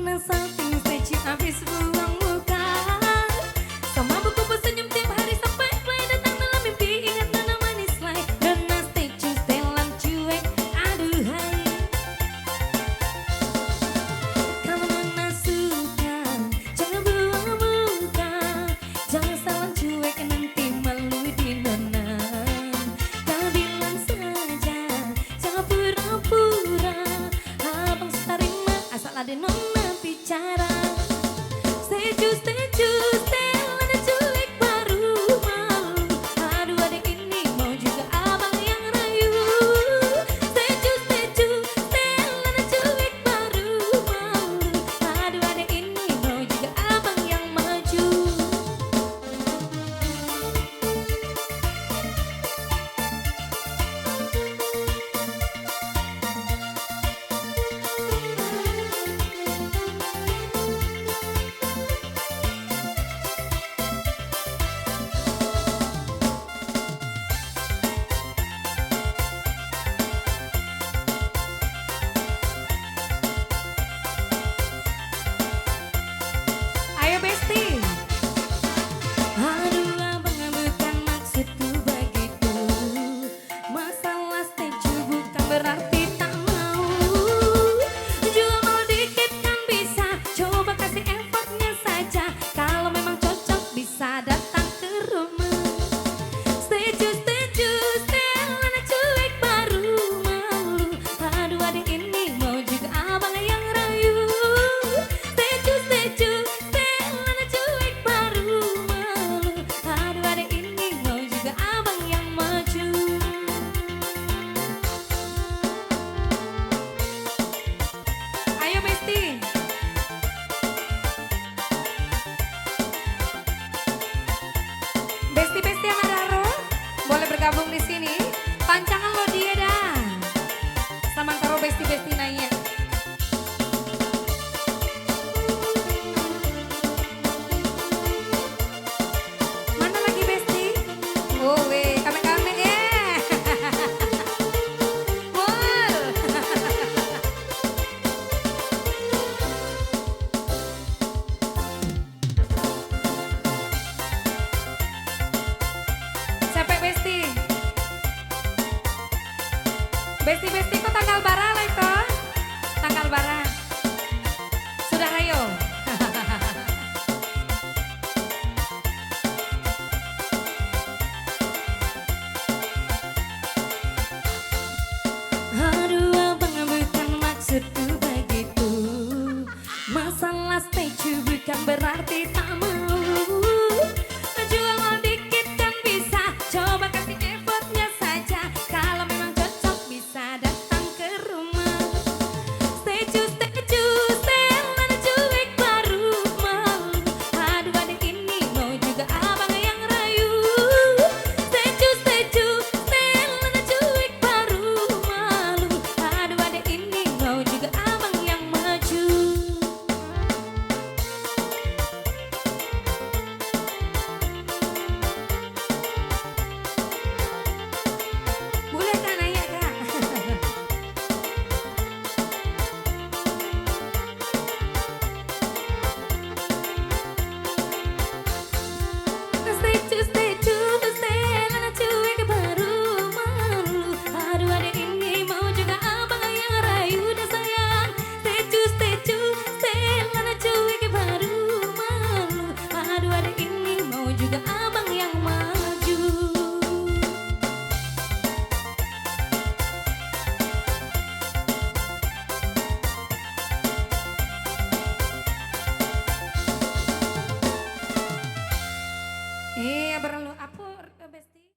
Mana salting stage habis buang muka. Sama buku senyum tiap hari sampai play datang dalam mimpi. Ingat nana manis lay Nana stage setelan cuek. Aduhai. Kalau nana suka jangan buang muka. Jangan salah cuek nanti malu di nana. Kau bilang saja jangan pura-pura. Abang terima asal ada nona bicara. Setuju, setuju, setelan cuek baru malu. Aduh adik ini mau juga abang yang rayu. Setuju, setuju, setelan cuek baru malu. Aduh adik ini mau juga abang yang maju. Ayo Besti. Aduh abang bukan maksudku begitu. Masalah stage bukan berarti tak mau. Jual mau dikit kan bisa. Coba kasih effortnya saja. Kalau memang cocok bisa datang ke rumah. Setuju, setuju, setelan cuek baru malu. Aduh adik ini mau juga abang yang rayu. Setuju, setuju, setelan cuek baru malu. Aduh adik ini mau juga abang yang maju. Ayo Besti. Besti-besti yang ada roh, boleh bergabung di sini. Pancangan lo dia dah. Sama taruh besti-besti nanya. Mana lagi Besti? Oh weh, kame-kame Wol. Capek Besti. Besti-besti kok tanggal bara lah itu. Tanggal bara. Sudah ayo. Aduh abang bukan maksudku begitu. Masalah stage bukan berarti tak mau. Jual mau dikit kan bisa. Coba kasih effortnya saja. Kalau memang cocok bisa datang ke rumah. Setuju, setuju, setelan cuek baru malu. Aduh adik ini mau juga abang yang rayu. Setuju, setuju, setelan cuek baru malu. Aduh adik ini mau juga abang yang maju. Boleh kan nanya kak? Setuju, setuju, setelan cuek baru malu. Aduh adik ini mau juga abang yang rayu dah sayang. Setuju, setuju, setelan cuek baru malu. Aduh adik ini mau juga abang yang maju. Iya perlu apa Besti?